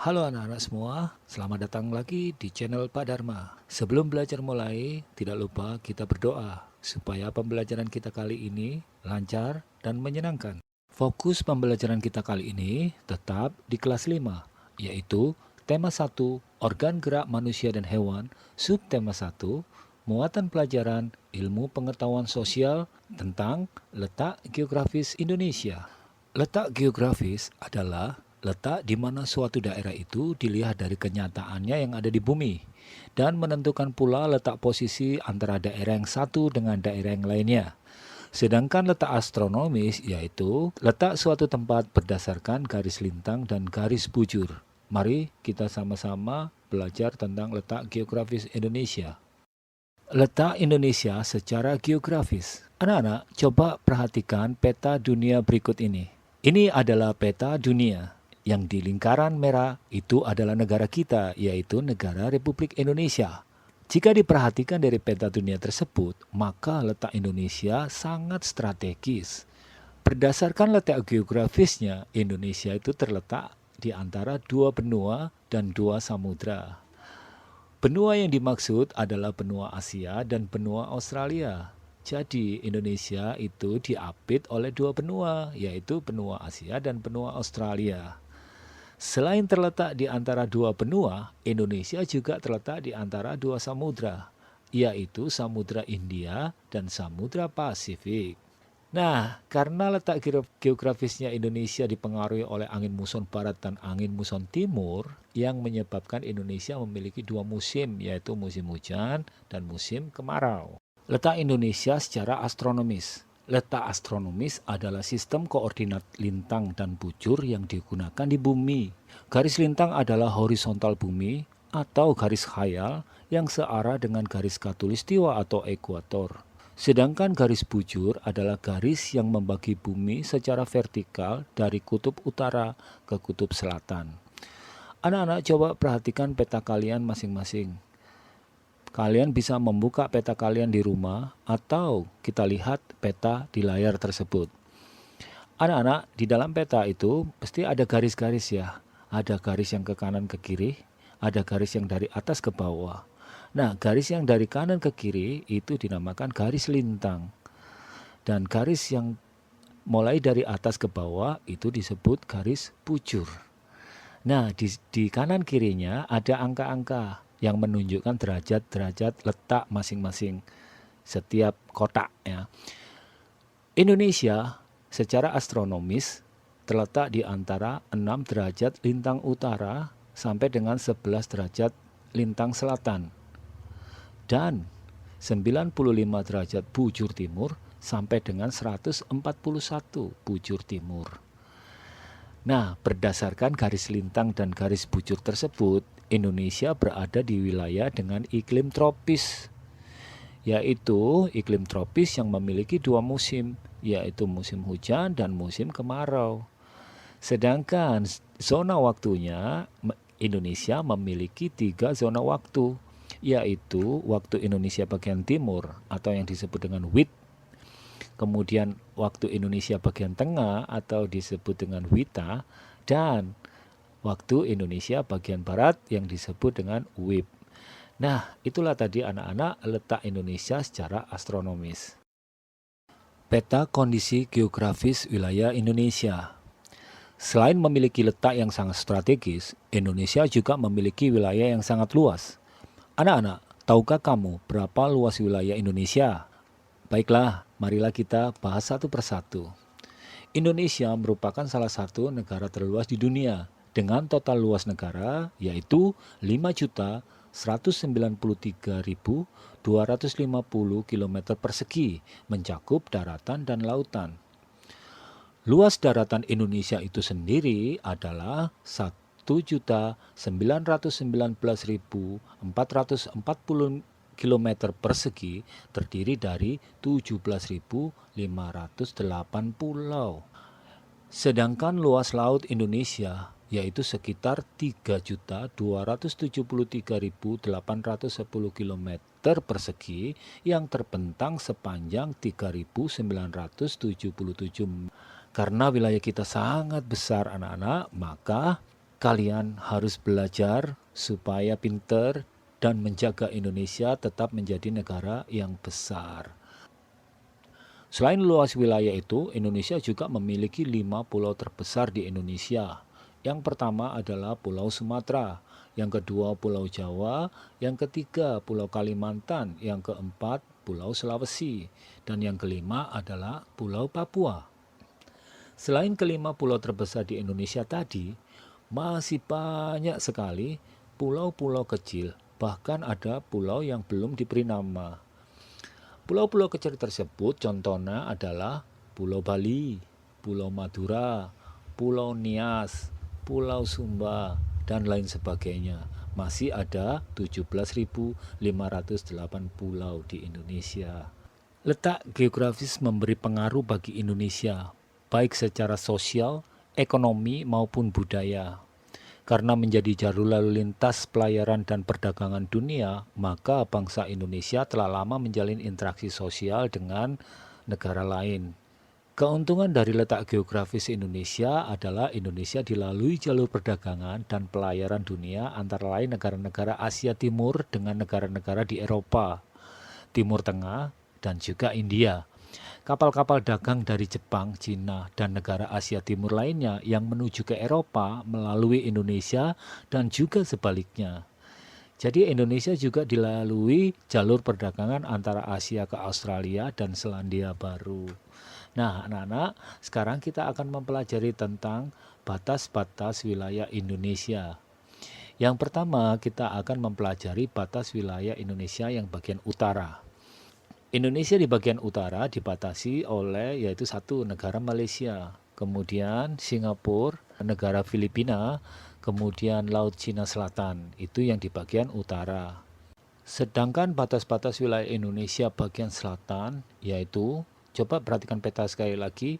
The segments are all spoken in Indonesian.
Halo anak-anak semua, selamat datang lagi di channel Pak Dharma. Sebelum belajar mulai, tidak lupa kita berdoa supaya pembelajaran kita kali ini lancar dan menyenangkan. Fokus pembelajaran kita kali ini tetap di kelas 5, yaitu tema 1, organ gerak manusia dan hewan, subtema 1, muatan pelajaran ilmu pengetahuan sosial tentang letak geografis Indonesia. Letak geografis adalah letak di mana suatu daerah itu dilihat dari kenyataannya yang ada di bumi dan menentukan pula letak posisi antara daerah yang satu dengan daerah yang lainnya. Sedangkan letak astronomis yaitu letak suatu tempat berdasarkan garis lintang dan garis bujur. Mari kita sama-sama belajar tentang letak geografis Indonesia. Letak Indonesia secara geografis. Anak-anak, coba perhatikan peta dunia berikut ini. Ini adalah peta dunia. Yang di lingkaran merah itu adalah negara kita, yaitu negara Republik Indonesia. Jika diperhatikan dari peta dunia tersebut, maka letak Indonesia sangat strategis. Berdasarkan letak geografisnya, Indonesia itu terletak di antara dua benua dan dua samudra. Benua yang dimaksud adalah benua Asia dan benua Australia. Jadi Indonesia itu diapit oleh dua benua, yaitu benua Asia dan benua Australia. Selain terletak di antara dua benua, Indonesia juga terletak di antara dua samudra, yaitu Samudra India dan Samudra Pasifik. Nah, karena letak geografisnya Indonesia dipengaruhi oleh angin muson barat dan angin muson timur yang menyebabkan Indonesia memiliki dua musim, yaitu musim hujan dan musim kemarau. Letak Indonesia secara astronomis. Letak astronomis adalah sistem koordinat lintang dan bujur yang digunakan di bumi. Garis lintang adalah horizontal bumi atau garis khayal yang searah dengan garis khatulistiwa atau ekuator. Sedangkan garis bujur adalah garis yang membagi bumi secara vertikal dari kutub utara ke kutub selatan. Anak-anak coba perhatikan peta kalian masing-masing. Kalian bisa membuka peta kalian di rumah atau kita lihat peta di layar tersebut. Anak-anak, di dalam peta itu pasti ada garis-garis ya. Ada garis yang ke kanan ke kiri, ada garis yang dari atas ke bawah. Nah, garis yang dari kanan ke kiri itu dinamakan garis lintang. Dan garis yang mulai dari atas ke bawah itu disebut garis bujur. Nah, di kanan kirinya ada angka-angka yang menunjukkan derajat-derajat letak masing-masing setiap kotak ya. Indonesia secara astronomis terletak di antara 6 derajat lintang utara sampai dengan 11 derajat lintang selatan dan 95 derajat bujur timur sampai dengan 141 bujur timur. Nah, berdasarkan garis lintang dan garis bujur tersebut, Indonesia berada di wilayah dengan iklim tropis, yaitu iklim tropis yang memiliki dua musim, yaitu musim hujan dan musim kemarau. Sedangkan zona waktunya, Indonesia memiliki 3 zona waktu, yaitu waktu Indonesia bagian timur atau yang disebut dengan WIT, kemudian waktu Indonesia bagian tengah atau disebut dengan WITA, dan waktu Indonesia bagian barat yang disebut dengan WIB. Nah, itulah tadi anak-anak letak Indonesia secara astronomis. Peta kondisi geografis wilayah Indonesia. Selain memiliki letak yang sangat strategis, Indonesia juga memiliki wilayah yang sangat luas. Anak-anak, tahukah kamu berapa luas wilayah Indonesia? Baiklah, marilah kita bahas satu persatu. Indonesia merupakan salah satu negara terluas di dunia dengan total luas negara yaitu 5.193.250 km persegi, mencakup daratan dan lautan. Luas daratan Indonesia itu sendiri adalah 1.919.440 km persegi, terdiri dari 17.508 pulau. Sedangkan luas laut Indonesia yaitu sekitar 3.273.810 km persegi yang terbentang sepanjang 3.977. Karena wilayah kita sangat besar anak-anak, maka Kalian harus belajar supaya pinter dan menjaga Indonesia tetap menjadi negara yang besar. Selain luas wilayah itu, Indonesia juga memiliki 5 pulau terbesar di Indonesia. Yang pertama adalah Pulau Sumatera, yang kedua Pulau Jawa, yang ketiga Pulau Kalimantan, yang keempat Pulau Sulawesi, dan yang kelima adalah Pulau Papua. Selain kelima pulau terbesar di Indonesia tadi, masih banyak sekali pulau-pulau kecil, bahkan ada pulau yang belum diberi nama. Pulau-pulau kecil tersebut contohnya adalah Pulau Bali, Pulau Madura, Pulau Nias, Pulau Sumba, dan lain sebagainya. Masih ada 17.508 pulau di Indonesia. Letak geografis memberi pengaruh bagi Indonesia, baik secara sosial, ekonomi, maupun budaya. Karena menjadi jalur lalu lintas pelayaran dan perdagangan dunia, maka bangsa Indonesia telah lama menjalin interaksi sosial dengan negara lain. Keuntungan dari letak geografis Indonesia adalah Indonesia dilalui jalur perdagangan dan pelayaran dunia antara lain negara-negara Asia Timur dengan negara-negara di Eropa, Timur Tengah, dan juga India. Kapal-kapal dagang dari Jepang, Cina, dan negara Asia Timur lainnya yang menuju ke Eropa melalui Indonesia dan juga sebaliknya. Jadi Indonesia juga dilalui jalur perdagangan antara Asia ke Australia dan Selandia Baru. Nah, anak-anak, sekarang kita akan mempelajari tentang batas-batas wilayah Indonesia. Yang pertama, kita akan mempelajari batas wilayah Indonesia yang bagian utara. Indonesia di bagian utara dibatasi oleh yaitu satu negara Malaysia, kemudian Singapura, negara Filipina, kemudian Laut Cina Selatan. Itu yang di bagian utara. Sedangkan batas-batas wilayah Indonesia bagian selatan yaitu, coba perhatikan peta sekali lagi.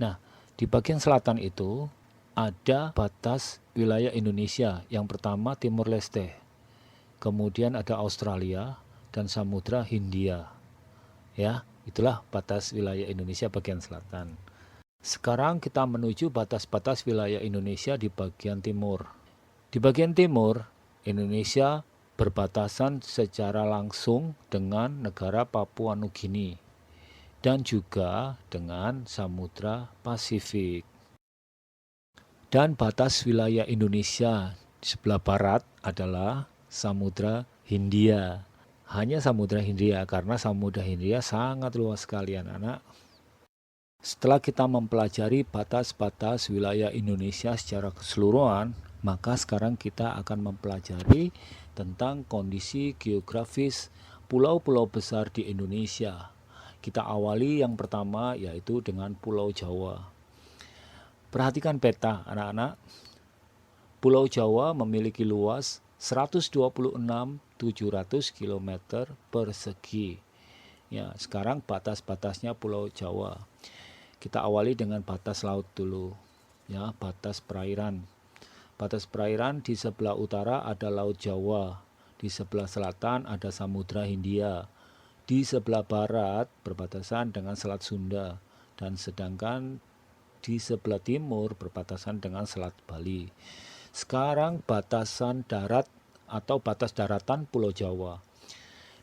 Nah, di bagian selatan itu ada batas wilayah Indonesia. Yang pertama Timur Leste, kemudian ada Australia dan Samudra Hindia. Ya, itulah batas wilayah Indonesia bagian selatan. Sekarang kita menuju batas-batas wilayah Indonesia di bagian timur. Di bagian timur, Indonesia berbatasan secara langsung dengan negara Papua Nugini dan juga dengan Samudra Pasifik. Dan batas wilayah Indonesia di sebelah barat adalah Samudra Hindia. Hanya Samudra Hindia, karena Samudra Hindia sangat luas sekali anak-anak. Setelah kita mempelajari batas-batas wilayah Indonesia secara keseluruhan, maka sekarang kita akan mempelajari tentang kondisi geografis pulau-pulau besar di Indonesia. Kita awali yang pertama yaitu dengan Pulau Jawa. Perhatikan peta anak-anak. Pulau Jawa memiliki luas 126.700 km persegi. Ya, sekarang batas-batasnya Pulau Jawa. Kita awali dengan batas laut dulu. Ya, batas perairan. Batas perairan di sebelah utara ada Laut Jawa, di sebelah selatan ada Samudra Hindia, di sebelah barat berbatasan dengan Selat Sunda, dan sedangkan di sebelah timur berbatasan dengan Selat Bali. Sekarang batasan darat atau batas daratan Pulau Jawa.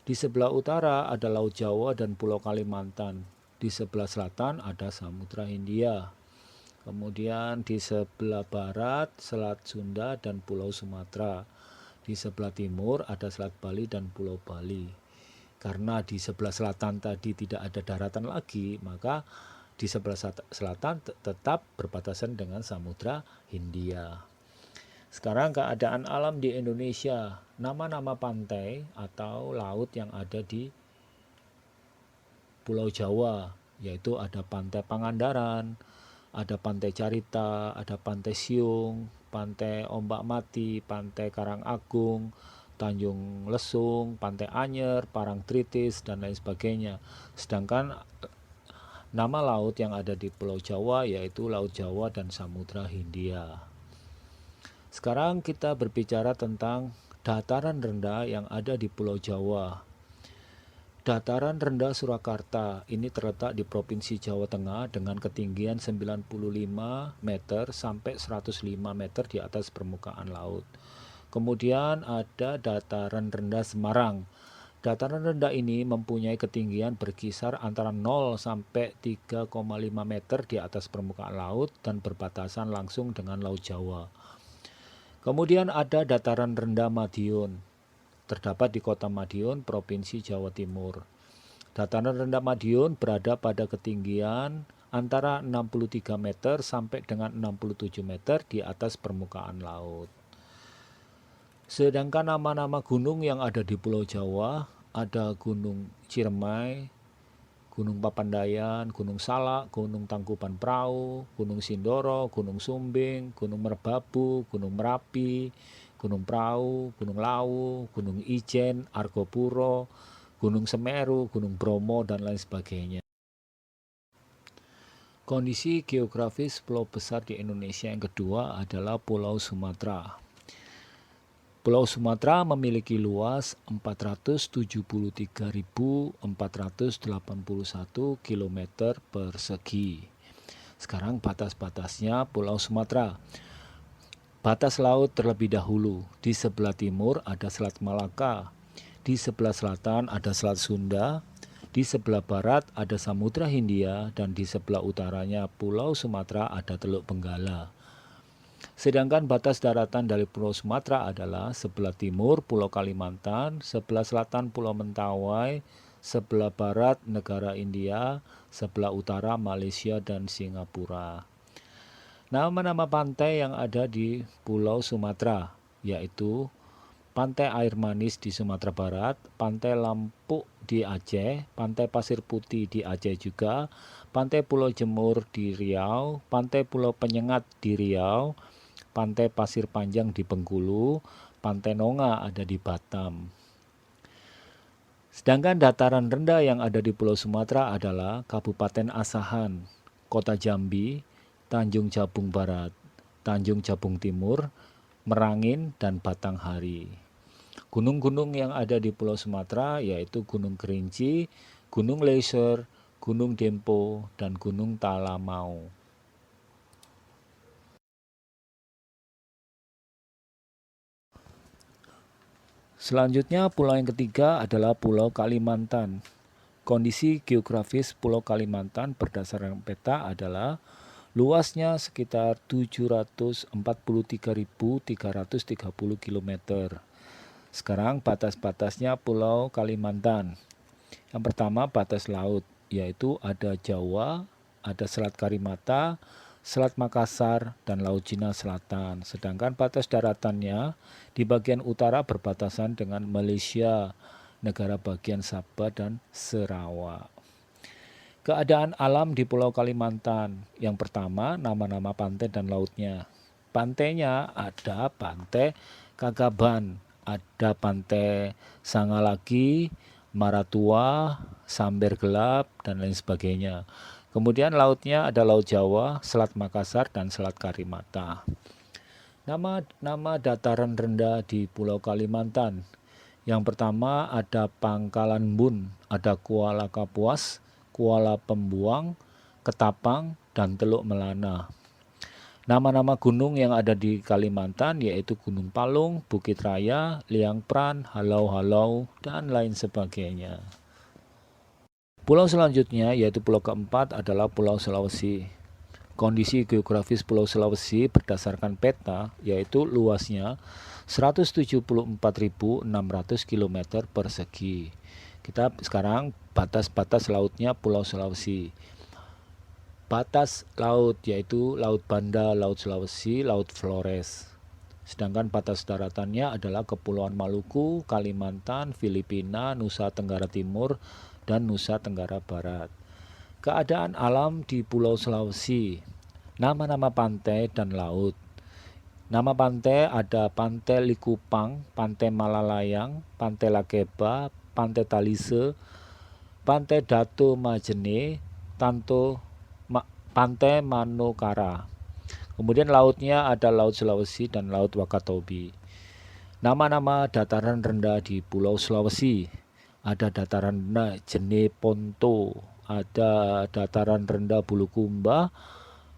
Di sebelah utara ada Laut Jawa dan Pulau Kalimantan. Di sebelah selatan ada Samudra Hindia. Kemudian di sebelah barat Selat Sunda dan Pulau Sumatera. Di sebelah timur ada Selat Bali dan Pulau Bali. Karena di sebelah selatan tadi tidak ada daratan lagi, maka di sebelah selatan tetap berbatasan dengan Samudra Hindia. Sekarang keadaan alam di Indonesia, nama-nama pantai atau laut yang ada di Pulau Jawa, yaitu ada Pantai Pangandaran, ada Pantai Carita, ada Pantai Siung, Pantai Ombak Mati, Pantai Karangagung, Tanjung Lesung, Pantai Anyer, Parangtritis, dan lain sebagainya. Sedangkan nama laut yang ada di Pulau Jawa yaitu Laut Jawa dan Samudra Hindia. Sekarang kita berbicara tentang dataran rendah yang ada di Pulau Jawa. Dataran rendah Surakarta ini terletak di Provinsi Jawa Tengah dengan ketinggian 95 meter sampai 105 meter di atas permukaan laut. Kemudian ada dataran rendah Semarang. Dataran rendah ini mempunyai ketinggian berkisar antara 0 sampai 3,5 meter di atas permukaan laut dan berbatasan langsung dengan Laut Jawa. Kemudian ada dataran rendah Madiun. Terdapat di Kota Madiun, Provinsi Jawa Timur. Dataran rendah Madiun berada pada ketinggian antara 63 meter sampai dengan 67 meter di atas permukaan laut. Sedangkan nama-nama gunung yang ada di Pulau Jawa, ada Gunung Ciremai, Gunung Papandayan, Gunung Salak, Gunung Tangkuban Perahu, Gunung Sindoro, Gunung Sumbing, Gunung Merbabu, Gunung Merapi, Gunung Perahu, Gunung Lawu, Gunung Ijen, Argopuro, Gunung Semeru, Gunung Bromo, dan lain sebagainya. Kondisi geografis pulau besar di Indonesia yang kedua adalah Pulau Sumatera. Pulau Sumatera memiliki luas 473.481 km persegi. Sekarang batas-batasnya Pulau Sumatera. Batas laut terlebih dahulu. Di sebelah timur ada Selat Malaka. Di sebelah selatan ada Selat Sunda. Di sebelah barat ada Samudra Hindia. Dan di sebelah utaranya Pulau Sumatera ada Teluk Benggala. Sedangkan batas daratan dari Pulau Sumatera adalah sebelah timur Pulau Kalimantan, sebelah selatan Pulau Mentawai, sebelah barat negara India, sebelah utara Malaysia dan Singapura. Nama-nama pantai yang ada di Pulau Sumatera yaitu Pantai Air Manis di Sumatera Barat, Pantai Lampuk di Aceh, Pantai Pasir Putih di Aceh juga, Pantai Pulau Jemur di Riau, Pantai Pulau Penyengat di Riau, Pantai Pasir Panjang di Bengkulu, Pantai Nonga ada di Batam. Sedangkan dataran rendah yang ada di Pulau Sumatera adalah Kabupaten Asahan, Kota Jambi, Tanjung Jabung Barat, Tanjung Jabung Timur, Merangin, dan Batanghari. Gunung-gunung yang ada di Pulau Sumatera yaitu Gunung Kerinci, Gunung Leuser, Gunung Dempo, dan Gunung Talamau. Selanjutnya pulau yang ketiga adalah Pulau Kalimantan. Kondisi geografis Pulau Kalimantan berdasarkan peta adalah luasnya sekitar 743.330 km. Sekarang batas-batasnya Pulau Kalimantan. Yang pertama batas laut, yaitu ada Jawa, ada Selat Karimata, Selat Makassar, dan Laut Cina Selatan. Sedangkan batas daratannya di bagian utara berbatasan dengan Malaysia, negara bagian Sabah dan Sarawak. Keadaan alam di Pulau Kalimantan. Yang pertama, nama-nama pantai dan lautnya. Pantainya ada Pantai Kakaban, ada Pantai Sangalaki, Maratua, Samber Gelap, dan lain sebagainya. Kemudian lautnya ada Laut Jawa, Selat Makassar, dan Selat Karimata. Nama dataran rendah di Pulau Kalimantan. Yang pertama ada Pangkalan Bun, ada Kuala Kapuas, Kuala Pembuang, Ketapang, dan Teluk Melana. Nama-nama gunung yang ada di Kalimantan yaitu Gunung Palung, Bukit Raya, Liang Pran, Halau-Halau, dan lain sebagainya. Pulau selanjutnya yaitu pulau keempat adalah Pulau Sulawesi. Kondisi geografis Pulau Sulawesi berdasarkan peta yaitu luasnya 174.600 km persegi. Kita sekarang batas-batas lautnya Pulau Sulawesi. Batas laut yaitu Laut Banda, Laut Sulawesi, Laut Flores. Sedangkan batas daratannya adalah Kepulauan Maluku, Kalimantan, Filipina, Nusa Tenggara Timur, dan Nusa Tenggara Barat. Keadaan alam di Pulau Sulawesi. Nama-nama pantai dan laut. Nama pantai ada Pantai Likupang, Pantai Malalayang, Pantai Lakeba, Pantai Talise, Pantai Datu Majene, Pantai Manukara. Kemudian lautnya ada Laut Sulawesi dan Laut Wakatobi. Nama-nama dataran rendah di Pulau Sulawesi ada dataran rendah Jeneponto, ada dataran rendah Bulukumba,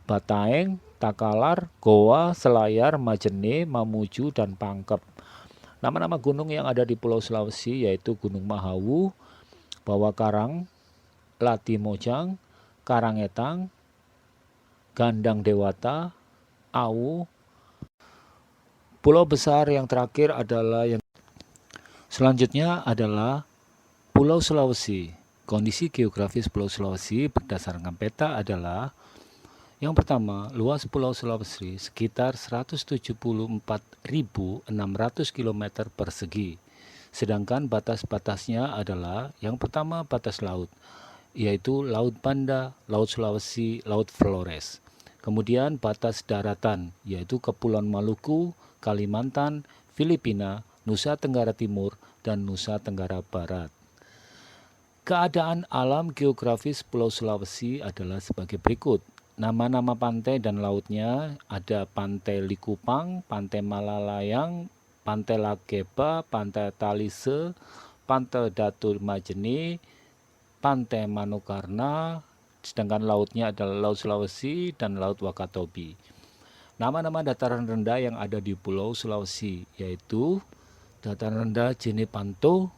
Bataeng, Takalar, Goa, Selayar, Majene, Mamuju, dan Pangkep. Nama-nama gunung yang ada di Pulau Sulawesi yaitu Gunung Mahawu, Bawah Karang, Latimojang, Karangetang, Gandang Dewata, Awu. Pulau besar yang terakhir adalah selanjutnya adalah Pulau Sulawesi. Kondisi geografis Pulau Sulawesi berdasarkan peta adalah yang pertama, luas Pulau Sulawesi sekitar 174.600 km persegi. Sedangkan batas-batasnya adalah yang pertama batas laut, yaitu Laut Banda, Laut Sulawesi, Laut Flores. Kemudian batas daratan, yaitu Kepulauan Maluku, Kalimantan, Filipina, Nusa Tenggara Timur, dan Nusa Tenggara Barat. Keadaan alam geografis Pulau Sulawesi adalah sebagai berikut. Nama-nama pantai dan lautnya ada Pantai Likupang, Pantai Malalayang, Pantai Lakeba, Pantai Talise, Pantai Datu Majene, Pantai Manokarna, sedangkan lautnya adalah Laut Sulawesi dan Laut Wakatobi. Nama-nama dataran rendah yang ada di Pulau Sulawesi yaitu dataran rendah Jeneponto,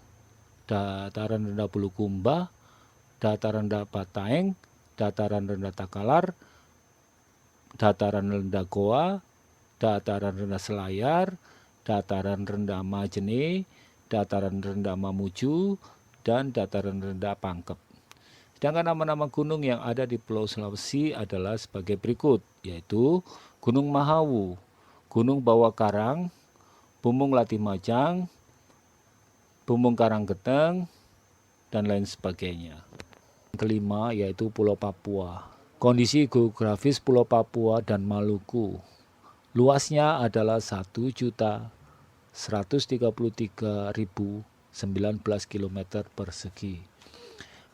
dataran rendah Bulukumba, dataran rendah Bataeng, dataran rendah Takalar, dataran rendah Goa, dataran rendah Selayar, dataran rendah Majene, dataran rendah Mamuju, dan dataran rendah Pangkep. Sedangkan nama-nama gunung yang ada di Pulau Sulawesi adalah sebagai berikut, yaitu Gunung Mahawu, Gunung Bawah Karang, Bumung Latimajang, Bumung Karanggeteng, dan lain sebagainya. Yang kelima yaitu Pulau Papua. Kondisi geografis Pulau Papua dan Maluku. Luasnya adalah 1.133.019 km persegi.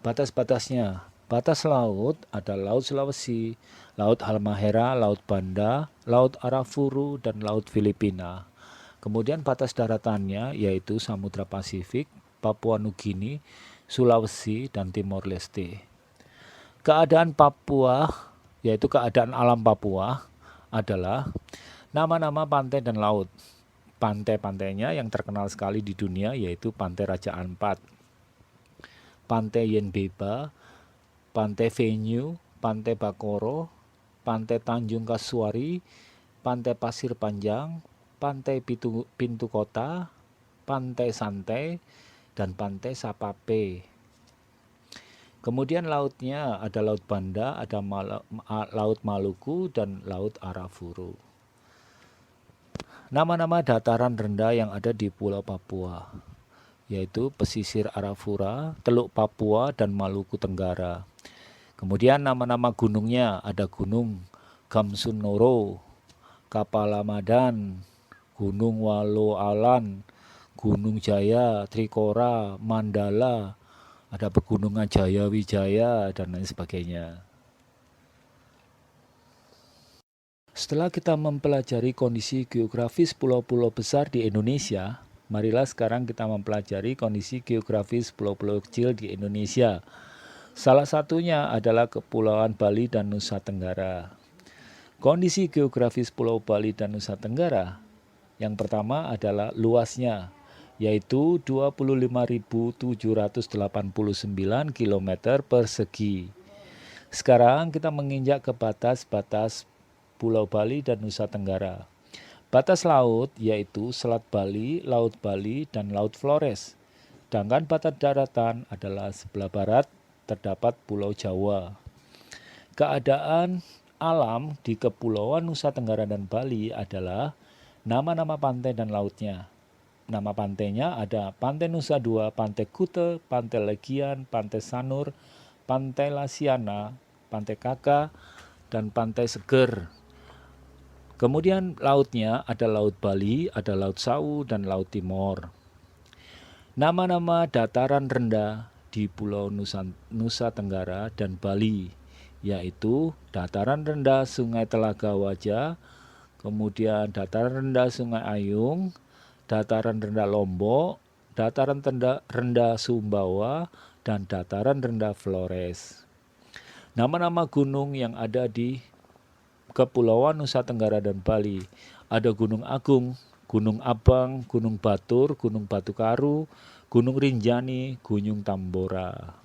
Batas-batasnya, batas laut ada Laut Sulawesi, Laut Halmahera, Laut Banda, Laut Arafuru, dan Laut Filipina. Kemudian batas daratannya yaitu Samudra Pasifik, Papua Nugini, Sulawesi, dan Timor Leste. Keadaan Papua, yaitu keadaan alam Papua, adalah nama-nama pantai dan laut. Pantai-pantainya yang terkenal sekali di dunia yaitu Pantai Raja Ampat, Pantai Yenbeba, Pantai Venue, Pantai Bakoro, Pantai Tanjung Kasuari, Pantai Pasir Panjang, Pantai Pintu Kota, Pantai Santai, dan Pantai Sapape. Kemudian lautnya ada Laut Banda, ada Laut Maluku, dan Laut Arafuru. Nama-nama dataran rendah yang ada di Pulau Papua, yaitu Pesisir Arafura, Teluk Papua, dan Maluku Tenggara. Kemudian nama-nama gunungnya ada Gunung Gamsunoro, Kapalamadan, Gunung Walo Alan, Gunung Jaya, Trikora, Mandala, ada Pegunungan Jaya Wijaya, dan lain sebagainya. Setelah kita mempelajari kondisi geografis pulau-pulau besar di Indonesia, marilah sekarang kita mempelajari kondisi geografis pulau-pulau kecil di Indonesia. Salah satunya adalah Kepulauan Bali dan Nusa Tenggara. Kondisi geografis Pulau Bali dan Nusa Tenggara yang pertama adalah luasnya, yaitu 25.789 km persegi. Sekarang kita menginjak ke batas-batas Pulau Bali dan Nusa Tenggara. Batas laut yaitu Selat Bali, Laut Bali, dan Laut Flores. Sedangkan batas daratan adalah sebelah barat terdapat Pulau Jawa. Keadaan alam di Kepulauan Nusa Tenggara dan Bali adalah nama-nama pantai dan lautnya. Nama pantainya ada Pantai Nusa Dua, Pantai Kute, Pantai Legian, Pantai Sanur, Pantai Lasiana, Pantai Kaka, dan Pantai Seger. Kemudian lautnya ada Laut Bali, ada Laut Sawu, dan Laut Timor. Nama-nama dataran rendah di Pulau Nusa Tenggara dan Bali, yaitu dataran rendah Sungai Telaga Wajah, kemudian dataran rendah Sungai Ayung, dataran rendah Lombok, dataran rendah Sumbawa, dan dataran rendah Flores. Nama-nama gunung yang ada di Kepulauan Nusa Tenggara dan Bali. Ada Gunung Agung, Gunung Abang, Gunung Batur, Gunung Batu Karu, Gunung Rinjani, Gunung Tambora.